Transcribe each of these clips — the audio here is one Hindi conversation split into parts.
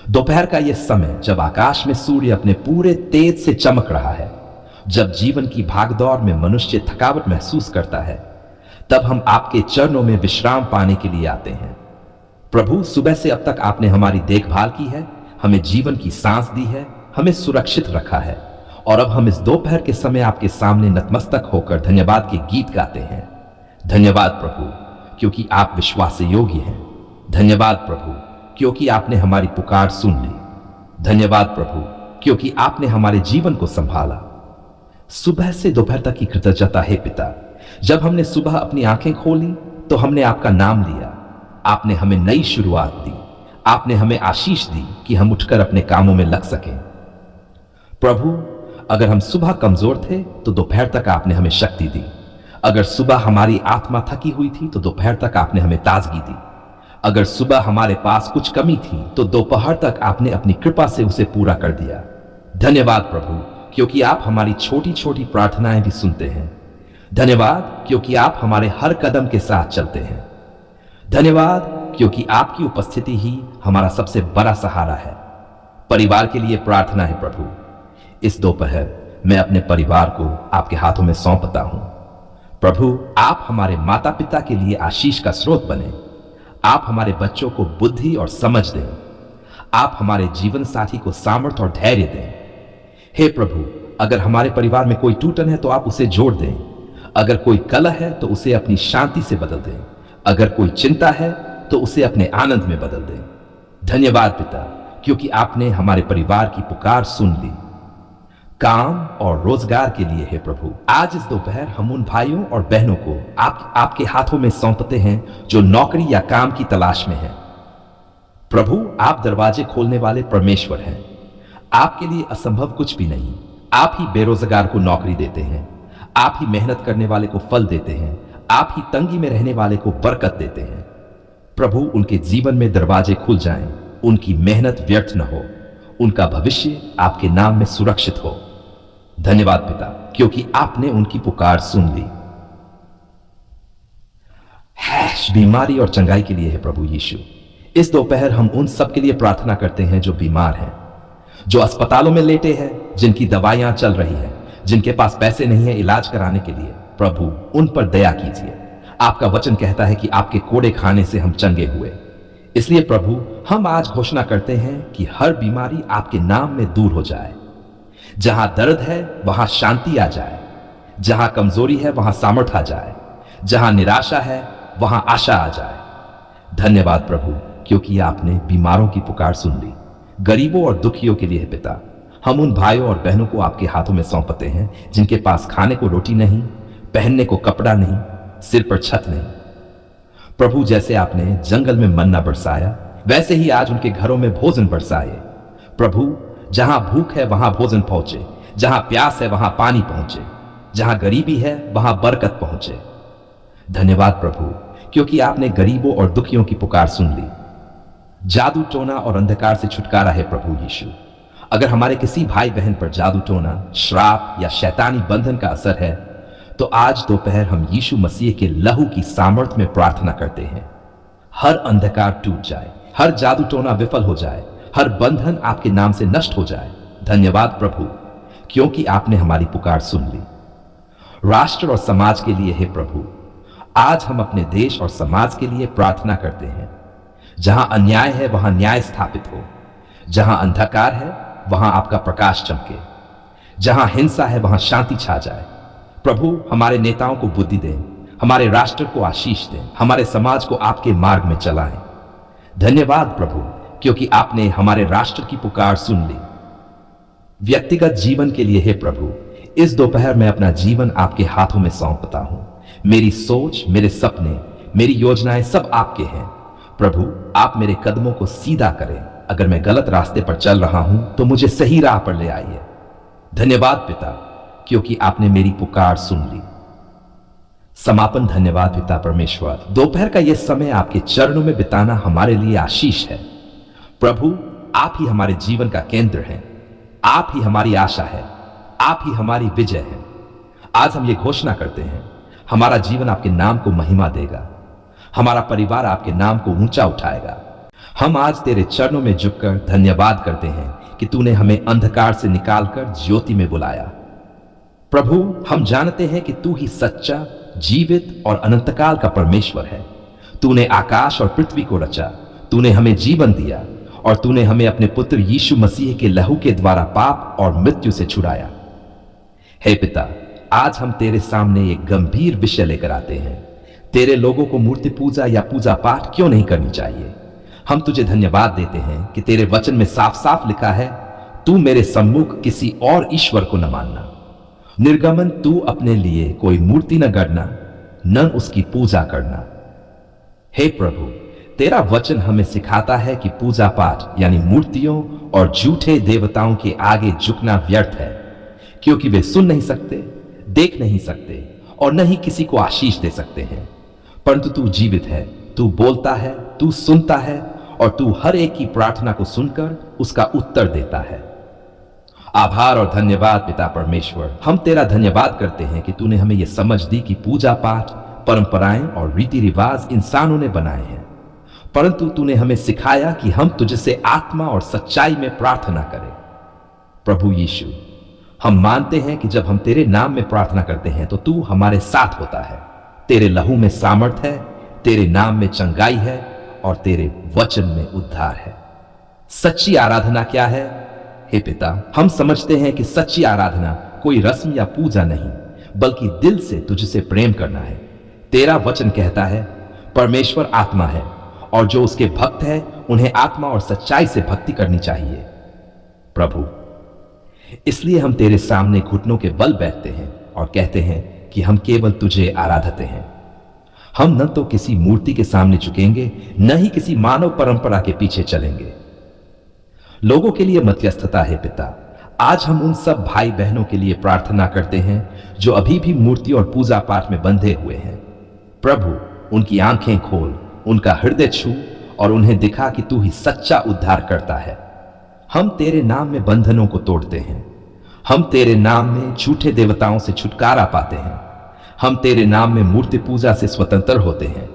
दोपहर का यह समय जब आकाश में सूर्य अपने पूरे तेज से चमक रहा है, जब जीवन की भागदौड़ में मनुष्य थकावट महसूस करता है, तब हम आपके चरणों में विश्राम पाने के लिए आते हैं। प्रभु, सुबह से अब तक आपने हमारी देखभाल की है, हमें जीवन की सांस दी है, हमें सुरक्षित रखा है, और अब हम इस दोपहर के समय आपके सामने नतमस्तक होकर धन्यवाद के गीत गाते हैं। धन्यवाद प्रभु, क्योंकि आप विश्वास योग्य हैं। धन्यवाद प्रभु, क्योंकि आपने हमारी पुकार सुन ली। धन्यवाद प्रभु, क्योंकि आपने हमारे जीवन को संभाला। सुबह से दोपहर तक की कृतज्ञता है पिता। जब हमने सुबह अपनी आंखें खोली तो हमने आपका नाम लिया। आपने हमें नई शुरुआत दी। आपने हमें आशीष दी कि हम उठकर अपने कामों में लग सकें। प्रभु, अगर हम सुबह कमजोर थे तो दोपहर तक आपने हमें शक्ति दी। अगर सुबह हमारी आत्मा थकी हुई थी तो दोपहर तक आपने हमें ताजगी दी। अगर सुबह हमारे पास कुछ कमी थी तो दोपहर तक आपने अपनी कृपा से उसे पूरा कर दिया। धन्यवाद प्रभु, क्योंकि आप हमारी छोटी छोटी प्रार्थनाएं भी सुनते हैं। धन्यवाद क्योंकि आप हमारे हर कदम के साथ चलते हैं। धन्यवाद क्योंकि आपकी उपस्थिति ही हमारा सबसे बड़ा सहारा है। परिवार के लिए प्रार्थना है प्रभु। इस दोपहर मैं अपने परिवार को आपके हाथों में सौंपता हूं। प्रभु, आप हमारे माता पिता के लिए आशीष का स्रोत बने। आप हमारे बच्चों को बुद्धि और समझ दें। आप हमारे जीवन साथी को सामर्थ्य और धैर्य दें। हे प्रभु, अगर हमारे परिवार में कोई टूटन है तो आप उसे जोड़ दें। अगर कोई कलह है तो उसे अपनी शांति से बदल दें। अगर कोई चिंता है तो उसे अपने आनंद में बदल दें। धन्यवाद पिता, क्योंकि आपने हमारे परिवार की पुकार सुन ली। काम और रोजगार के लिए है प्रभु, आज इस दोपहर हम उन भाइयों और बहनों को आपके हाथों में सौंपते हैं जो नौकरी या काम की तलाश में हैं। प्रभु, आप दरवाजे खोलने वाले परमेश्वर हैं। आपके लिए असंभव कुछ भी नहीं। आप ही बेरोजगार को नौकरी देते हैं। आप ही मेहनत करने वाले को फल देते हैं। आप ही तंगी में रहने वाले को बरकत देते हैं। प्रभु, उनके जीवन में दरवाजे खुल जाएं, उनकी मेहनत व्यर्थ न हो, उनका भविष्य आपके नाम में सुरक्षित हो। धन्यवाद पिता, क्योंकि आपने उनकी पुकार सुन ली। बीमारी और चंगाई के लिए है प्रभु यीशु। इस दोपहर हम उन सब के लिए प्रार्थना करते हैं जो बीमार हैं, जो अस्पतालों में लेटे हैं, जिनकी दवाइयां चल रही हैं, जिनके पास पैसे नहीं है इलाज कराने के लिए। प्रभु, उन पर दया कीजिए। आपका वचन कहता है कि आपके कोड़े खाने से हम चंगे हुए। इसलिए प्रभु, हम आज घोषणा करते हैं कि हर बीमारी आपके नाम में दूर हो जाए। जहां दर्द है वहां शांति आ जाए। जहां कमजोरी है वहां सामर्थ आ जाए। जहां निराशा है वहां आशा आ जाए। धन्यवाद प्रभु, क्योंकि आपने बीमारों की पुकार सुन ली। गरीबों और दुखियों के लिए है पिता। हम उन भाइयों और बहनों को आपके हाथों में सौंपते हैं जिनके पास खाने को रोटी नहीं, पहनने को कपड़ा नहीं, सिर पर छत नहीं। प्रभु, जैसे आपने जंगल में मन्ना बरसाया, वैसे ही आज उनके घरों में भोजन बरसाए। प्रभु, जहां भूख है वहां भोजन पहुंचे, जहां प्यास है वहां पानी पहुंचे, जहां गरीबी है वहां बरकत पहुंचे। धन्यवाद प्रभु, क्योंकि आपने गरीबों और दुखियों की पुकार सुन ली। जादू टोना और अंधकार से छुटकारा है प्रभु यीशु। अगर हमारे किसी भाई बहन पर जादू टोना, श्राप या शैतानी बंधन का असर है तो आज दोपहर हम यीशु मसीह के लहू की सामर्थ में प्रार्थना करते हैं। हर अंधकार टूट जाए, हर जादू टोना विफल हो जाए, हर बंधन आपके नाम से नष्ट हो जाए। धन्यवाद प्रभु, क्योंकि आपने हमारी पुकार सुन ली। राष्ट्र और समाज के लिए है प्रभु, आज हम अपने देश और समाज के लिए प्रार्थना करते हैं। जहां अन्याय है वहां न्याय स्थापित हो। जहां अंधकार है वहां आपका प्रकाश चमके। जहां हिंसा है वहां शांति छा जाए। प्रभु, हमारे नेताओं को बुद्धि दें, हमारे राष्ट्र को आशीष दें, हमारे समाज को आपके मार्ग में चलाएं। धन्यवाद प्रभु, क्योंकि आपने हमारे राष्ट्र की पुकार सुन ली। व्यक्तिगत जीवन के लिए है प्रभु, इस दोपहर मैं अपना जीवन आपके हाथों में सौंपता हूं। मेरी सोच, मेरे सपने, मेरी योजनाएं सब आपके हैं। प्रभु, आप मेरे कदमों को सीधा करें। अगर मैं गलत रास्ते पर चल रहा हूं तो मुझे सही राह पर ले आइए। धन्यवाद पिता, क्योंकि आपने मेरी पुकार सुन ली। समापन। धन्यवाद पिता परमेश्वर, दोपहर का यह समय आपके चरणों में बिताना हमारे लिए आशीष है। प्रभु, आप ही हमारे जीवन का केंद्र हैं। आप ही हमारी आशा है। आप ही हमारी विजय है। आज हम ये घोषणा करते हैं, हमारा जीवन आपके नाम को महिमा देगा। हमारा परिवार आपके नाम को ऊंचा उठाएगा। हम आज तेरे चरणों में झुककर धन्यवाद करते हैं कि तूने हमें अंधकार से निकालकर ज्योति में बुलाया। प्रभु, हम जानते हैं कि तू ही सच्चा, जीवित और अनंतकाल का परमेश्वर है। तूने आकाश और पृथ्वी को रचा, तूने हमें जीवन दिया और तूने हमें अपने पुत्र यीशु मसीह के लहू के द्वारा पाप और मृत्यु से छुड़ाया। हे पिता, आज हम तेरे सामने एक गंभीर विषय लेकर आते हैं। तेरे लोगों को मूर्ति पूजा या पूजा पाठ क्यों नहीं करनी चाहिए? हम तुझे धन्यवाद देते हैं कि तेरे वचन में साफ साफ लिखा है, तू मेरे सम्मुख किसी और ईश्वर को न मानना। निर्गमन, तू अपने लिए कोई मूर्ति न गढ़ना, न उसकी पूजा करना। हे प्रभु, तेरा वचन हमें सिखाता है कि पूजा पाठ यानी मूर्तियों और झूठे देवताओं के आगे झुकना व्यर्थ है, क्योंकि वे सुन नहीं सकते, देख नहीं सकते और न ही किसी को आशीष दे सकते हैं। परंतु तू जीवित है, तू बोलता है, तू सुनता है और तू हर एक की प्रार्थना को सुनकर उसका उत्तर देता है। आभार और धन्यवाद पिता परमेश्वर। हम तेरा धन्यवाद करते हैं कि तूने हमें यह समझ दी कि पूजा पाठ, परंपराएं और रीति रिवाज इंसानों ने बनाए हैं, परंतु तूने हमें सिखाया कि हम तुझसे आत्मा और सच्चाई में प्रार्थना करें। प्रभु यीशु, हम मानते हैं कि जब हम तेरे नाम में प्रार्थना करते हैं तो तू हमारे साथ होता है। तेरे लहू में सामर्थ है, तेरे नाम में चंगाई है और तेरे वचन में उद्धार है। सच्ची आराधना क्या है? हे पिता, हम समझते हैं कि सच्ची आराधना कोई रस्म या पूजा नहीं, बल्कि दिल से तुझसे प्रेम करना है। तेरा वचन कहता है, परमेश्वर आत्मा है और जो उसके भक्त है उन्हें आत्मा और सच्चाई से भक्ति करनी चाहिए। प्रभु, इसलिए हम तेरे सामने घुटनों के बल बैठते हैं और कहते हैं कि हम केवल तुझे आराधते हैं। हम न तो किसी मूर्ति के सामने झुकेंगे, न ही किसी मानव परंपरा के पीछे चलेंगे। लोगों के लिए मध्यस्थता है पिता। आज हम उन सब भाई बहनों के लिए प्रार्थना करते हैं जो अभी भी मूर्ति और पूजा पाठ में बंधे हुए हैं। प्रभु, उनकी आंखें खोल, उनका हृदय छू और उन्हें दिखा कि तू ही सच्चा उद्धार करता है। हम तेरे नाम में बंधनों को तोड़ते हैं। हम तेरे नाम में झूठे देवताओं से छुटकारा पाते हैं। हम तेरे नाम में मूर्ति पूजा से स्वतंत्र होते हैं।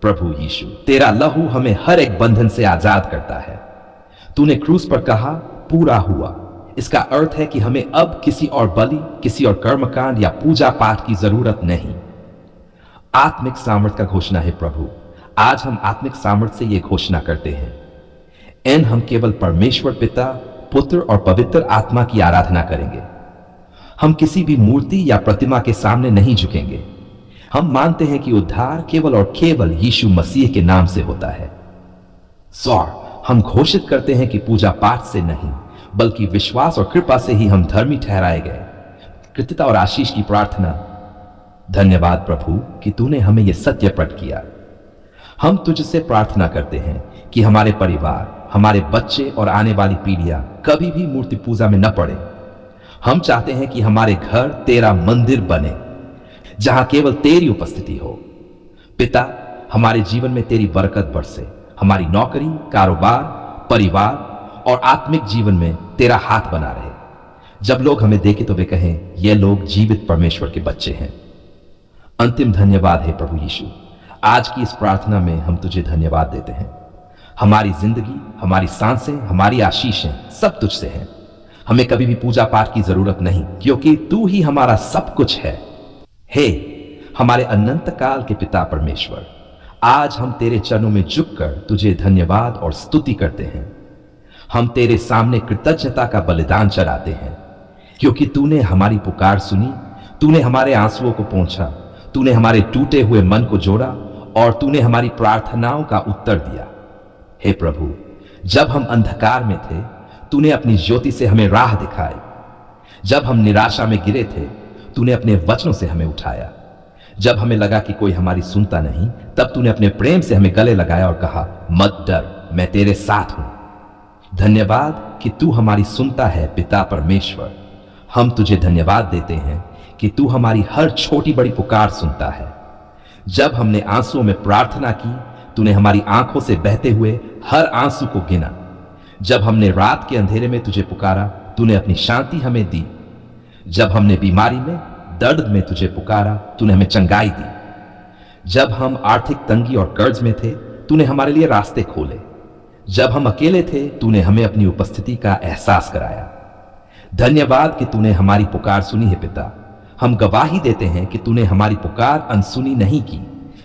प्रभु यीशु, तेरा लहू हमें हर एक बंधन से आजाद करता है। तूने क्रूस पर कहा, पूरा हुआ। इसका अर्थ है कि हमें अब किसी और बलि, किसी और कर्मकांड या पूजा पाठ की जरूरत नहीं। आत्मिक सामर्थ का घोषणा है प्रभु। आज हम आत्मिक सामर्थ से यह घोषणा करते हैं, हम केवल परमेश्वर पिता, पुत्र और पवित्र आत्मा की आराधना करेंगे। हम किसी भी मूर्ति या प्रतिमा के सामने नहीं झुकेंगे। हम मानते हैं कि उद्धार केवल और केवल यीशु मसीह के नाम से होता है। हम घोषित करते हैं कि पूजा पाठ से नहीं, बल्कि विश्वास और कृपा से ही हम धर्मी ठहराए गए। कृतज्ञता और आशीष की प्रार्थना। धन्यवाद प्रभु कि तूने हमें यह सत्य प्रकट किया। हम तुझसे प्रार्थना करते हैं कि हमारे परिवार, हमारे बच्चे और आने वाली पीढ़ियां कभी भी मूर्ति पूजा में न पड़े। हम चाहते हैं कि हमारे घर तेरा मंदिर बने, जहां केवल तेरी उपस्थिति हो। पिता, हमारे जीवन में तेरी बरकत बरसे। हमारी नौकरी, कारोबार, परिवार और आत्मिक जीवन में तेरा हाथ बना रहे। जब लोग हमें देखें तो वे कहें, ये लोग जीवित परमेश्वर के बच्चे हैं। अंतिम धन्यवाद है प्रभु यीशु। आज की इस प्रार्थना में हम तुझे धन्यवाद देते हैं। हमारी जिंदगी, हमारी सांसें, हमारी आशीषें सब तुझसे हैं। हमें कभी भी पूजा पाठ की जरूरत नहीं, क्योंकि तू ही हमारा सब कुछ है। हे हमारे अनंत काल के पिता परमेश्वर, आज हम तेरे चरणों में झुककर तुझे धन्यवाद और स्तुति करते हैं। हम तेरे सामने कृतज्ञता का बलिदान चढ़ाते हैं, क्योंकि तूने हमारी पुकार सुनी, तूने हमारे आंसुओं को पोंछा, तूने हमारे टूटे हुए मन को जोड़ा और तूने हमारी प्रार्थनाओं का उत्तर दिया। हे प्रभु, जब हम अंधकार में थे, तूने अपनी ज्योति से हमें राह दिखाई। जब हम निराशा में गिरे थे, तूने अपने वचनों से हमें उठाया। जब हमें लगा कि कोई हमारी सुनता नहीं, तब तूने अपने प्रेम से हमें गले लगाया और कहा, मत डर, मैं तेरे साथ हूं। धन्यवाद कि तू हमारी सुनता है पिता परमेश्वर। हम तुझे धन्यवाद देते हैं कि तू हमारी हर छोटी बड़ी पुकार सुनता है। जब हमने आंसुओं में प्रार्थना की, तूने हमारी आंखों से बहते हुए हर आंसू को गिना। जब हमने रात के अंधेरे में तुझे पुकारा, तूने अपनी शांति हमें दी। जब हमने बीमारी में, दर्द में तुझे पुकारा, तूने हमें चंगाई दी। जब हम आर्थिक तंगी और कर्ज में थे, तूने हमारे लिए रास्ते खोले। जब हम अकेले थे तूने हमें अपनी उपस्थिति का एहसास कराया। धन्यवाद कि तूने हमारी पुकार सुनी है पिता। हम गवाही देते हैं कि तूने हमारी पुकार अनसुनी नहीं की।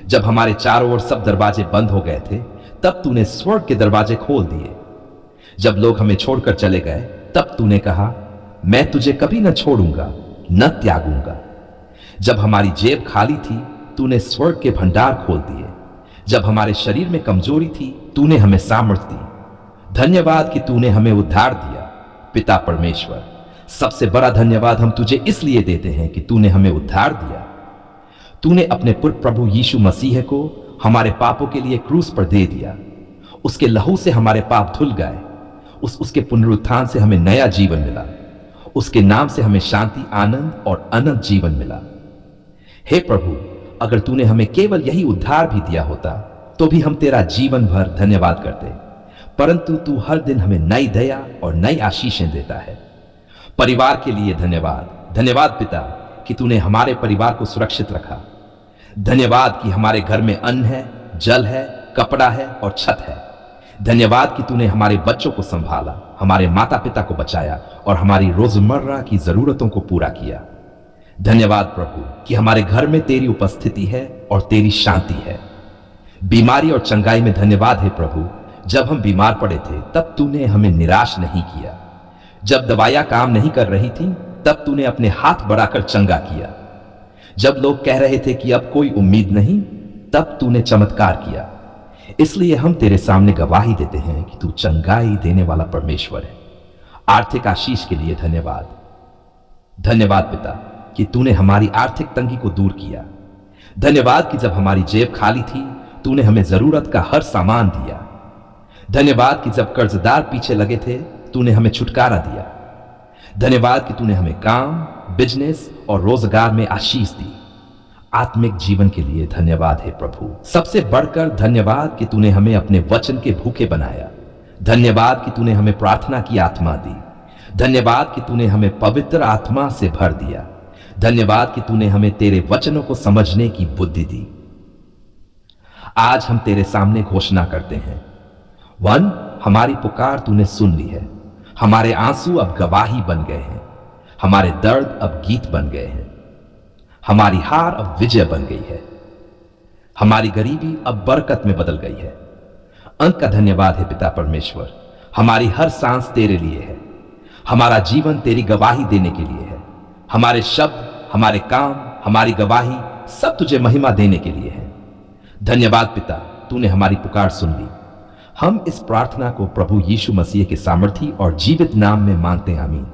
जब हमारे चारों ओर सब दरवाजे बंद हो गए थे तब तूने स्वर्ग के दरवाजे खोल दिए। जब लोग हमें छोड़कर चले गए तब तूने कहा, मैं तुझे कभी न छोड़ूंगा न त्यागूंगा। जब हमारी जेब खाली थी तूने स्वर्ग के भंडार खोल दिए। जब हमारे शरीर में कमजोरी थी तूने हमें सामर्थ्य दी। धन्यवाद कि तूने हमें उद्धार दिया पिता परमेश्वर। सबसे बड़ा धन्यवाद हम तुझे इसलिए देते हैं कि तूने हमें उद्धार दिया। तूने अपने पुत्र प्रभु यीशु मसीह को हमारे पापों के लिए क्रूस पर दे दिया। उसके लहू से हमारे पाप धुल गए। उसके पुनरुत्थान से हमें नया जीवन मिला। उसके नाम से हमें शांति, आनंद और अनंत जीवन मिला। हे प्रभु, अगर तूने हमें केवल यही उद्धार भी दिया होता तो भी हम तेरा जीवन भर धन्यवाद करते, परंतु तू हर दिन हमें नई दया और नई आशीषें देता है। परिवार के लिए धन्यवाद। धन्यवाद पिता कि तूने हमारे परिवार को सुरक्षित रखा। धन्यवाद कि हमारे घर में अन्न है, जल है, कपड़ा है और छत है। धन्यवाद कि तूने हमारे बच्चों को संभाला, हमारे माता पिता को बचाया और हमारी रोजमर्रा की जरूरतों को पूरा किया। धन्यवाद प्रभु कि हमारे घर में तेरी उपस्थिति है और तेरी शांति है। बीमारी और चंगाई में धन्यवाद है प्रभु। जब हम बीमार पड़े थे तब तूने हमें निराश नहीं किया। जब दवाइयां काम नहीं कर रही थी तब तूने अपने हाथ बढ़ाकर चंगा किया। जब लोग कह रहे थे कि अब कोई उम्मीद नहीं, तब तूने चमत्कार किया। इसलिए हम तेरे सामने गवाही देते हैं कि तू चंगाई देने वाला परमेश्वर है। आर्थिक आशीष के लिए धन्यवाद। धन्यवाद पिता कि तूने हमारी आर्थिक तंगी को दूर किया। धन्यवाद कि जब हमारी जेब खाली थी तूने हमें जरूरत का हर सामान दिया। धन्यवाद कि जब कर्जदार पीछे लगे थे तूने हमें छुटकारा दिया। धन्यवाद कि तूने हमें काम, बिजनेस और रोजगार में आशीष दी। आत्मिक जीवन के लिए धन्यवाद है प्रभु। सबसे बढ़कर धन्यवाद कि तूने हमें अपने वचन के भूखे बनाया। धन्यवाद कि तूने हमें प्रार्थना की आत्मा दी। धन्यवाद कि तूने हमें पवित्र आत्मा से भर दिया। धन्यवाद कि तूने हमें तेरे वचनों को समझने की बुद्धि दी। आज हम तेरे सामने घोषणा करते हैं, 1, हमारी पुकार तूने सुन ली है। हमारे आंसू अब गवाही बन गए हैं। हमारे दर्द अब गीत बन गए हैं। हमारी हार अब विजय बन गई है। हमारी गरीबी अब बरकत में बदल गई है। अंत का धन्यवाद है पिता परमेश्वर। हमारी हर सांस तेरे लिए है। हमारा जीवन तेरी गवाही देने के लिए है। हमारे शब्द, हमारे काम, हमारी गवाही सब तुझे महिमा देने के लिए है। धन्यवाद पिता, तूने हमारी पुकार सुन ली। हम इस प्रार्थना को प्रभु यीशु मसीह के सामर्थी और जीवित नाम में मांगते हैं, आमीन।